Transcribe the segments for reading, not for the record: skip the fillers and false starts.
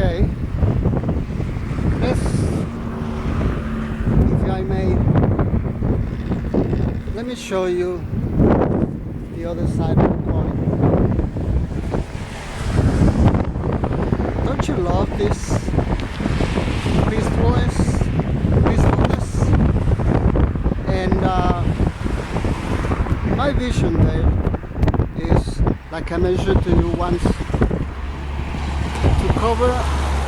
Okay, let's, if I may, let me show you the other side of the coin. Don't you love this peacefulness? And my vision there is, like I mentioned to you once, to cover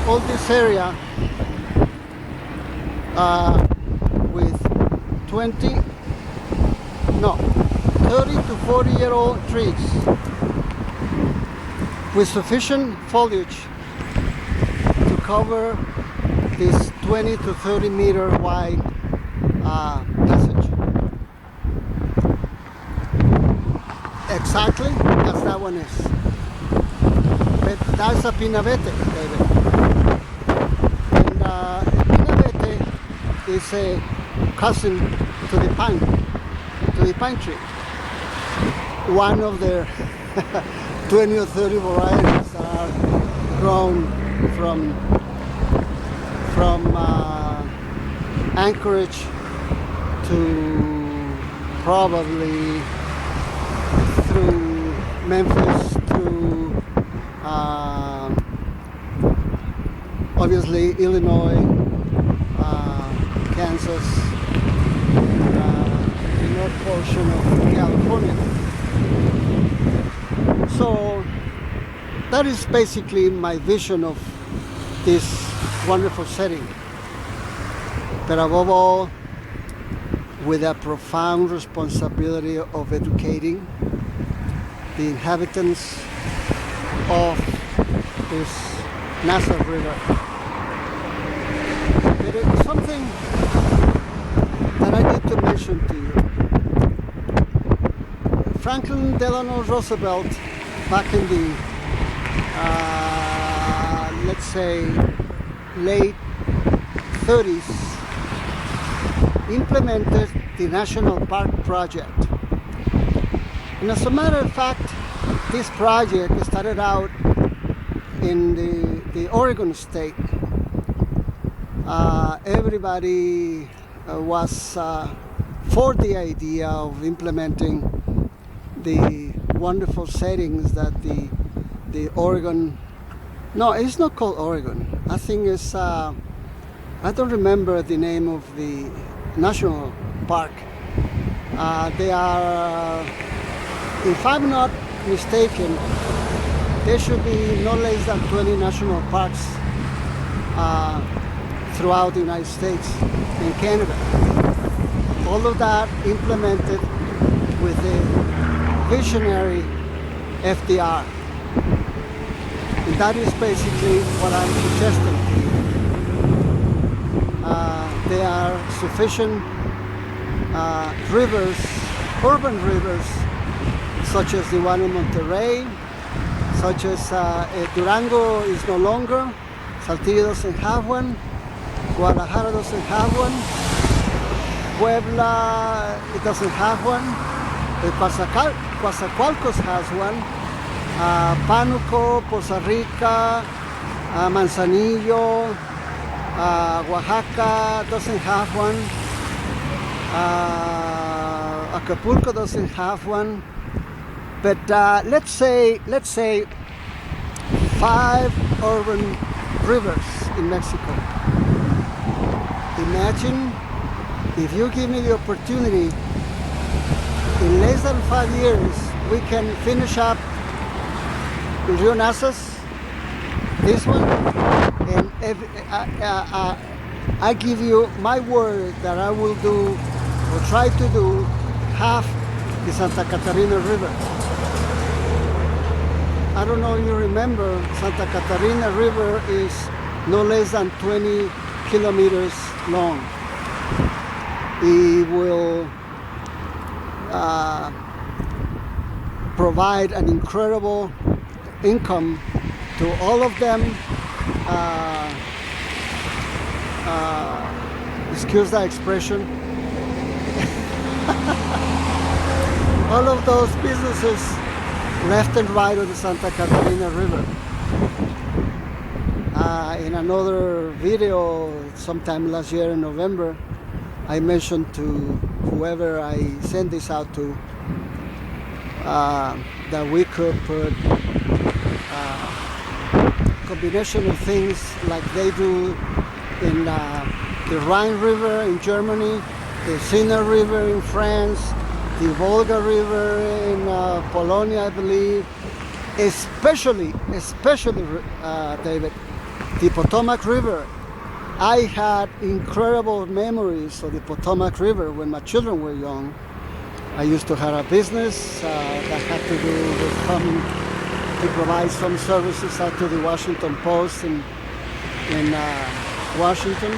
all this area with 30 to 40-year-old trees with sufficient foliage to cover this 20 to 30 meter wide passage. Exactly as that one is. But that's a pinabete, baby. And a pinabete is a cousin to the pine tree. One of the 20 or 30 varieties that are grown from Anchorage to probably through Memphis to obviously Illinois, Kansas, the north portion of California. So that is basically my vision of this wonderful setting. But above all, with a profound responsibility of educating the inhabitants of this Nazas River. But it's something that I need to mention to you. Franklin Delano Roosevelt, back in the, let's say, late 30s, implemented the National Park Project. And as a matter of fact, this project started out in the Oregon state. Everybody was for the idea of implementing the wonderful settings that the Oregon, no, it's not called Oregon. I think it's, I don't remember the name of the national park. They are, if I'm not mistaken, there should be no less than 20 national parks throughout the United States and Canada. All of that implemented with the visionary FDR. And that is basically what I'm suggesting to you. There are sufficient rivers, urban rivers, such as the one in Monterrey, such as Durango is no longer, Saltillo doesn't have one, Guadalajara doesn't have one, Puebla, it doesn't have one, Coatzacoalcos has one, Pánuco, Poza Rica, Manzanillo, Oaxaca doesn't have one, Acapulco doesn't have one, but let's say 5 urban rivers in Mexico. Imagine if you give me the opportunity, in less than 5 years, we can finish up the Rio Nazas, this one, and I give you my word that I will do, or try to do, half the Santa Catarina River. I don't know if you remember, Santa Catarina River is no less than 20 kilometers long. It will provide an incredible income to all of them. Excuse the expression. All of those businesses left and right on the Santa Catarina River. in another video sometime last year in November, I mentioned to whoever I sent this out to that we could put combination of things like they do in the Rhine River in Germany, the Scenic River in France, the Volga River in Polonia, I believe, especially David, the Potomac River. I had incredible memories of the Potomac River when my children were young. I used to have a business that had to do with coming to provide some services out to the Washington Post in Washington.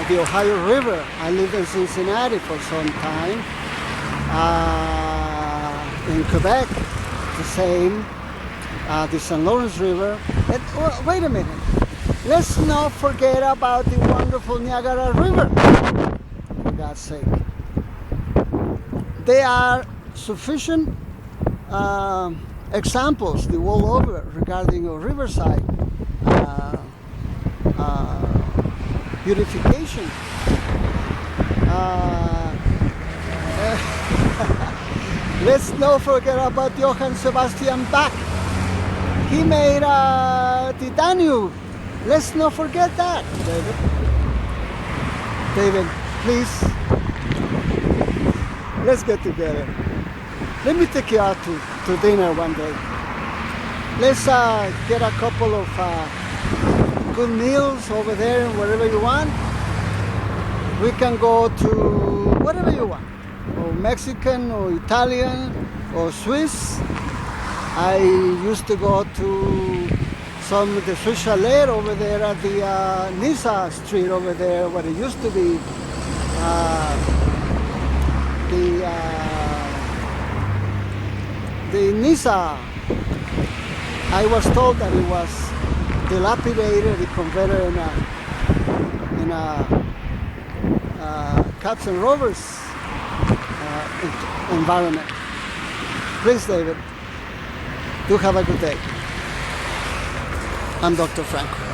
The Ohio River, I lived in Cincinnati for some time. In Quebec, the same. The St. Lawrence River. And, wait a minute. Let's not forget about the wonderful Niagara River, for God's sake. There are sufficient examples the world over regarding a riverside beautification. Let's not forget about Johann Sebastian Bach. He made the Danube. Let's not forget that, David. David, please, let's get together. Let me take you out to dinner one day. Let's get a couple of good meals over there, wherever you want. We can go to whatever you want, or Mexican, or Italian, or Swiss. I used to go to some of the Swiss chalet over there at the Nazas Street over there, where it used to be the Nisa. I was told that it was dilapidated, it converted in a Cats and Rovers environment. Please, David, do have a good day. I'm Dr. Franco.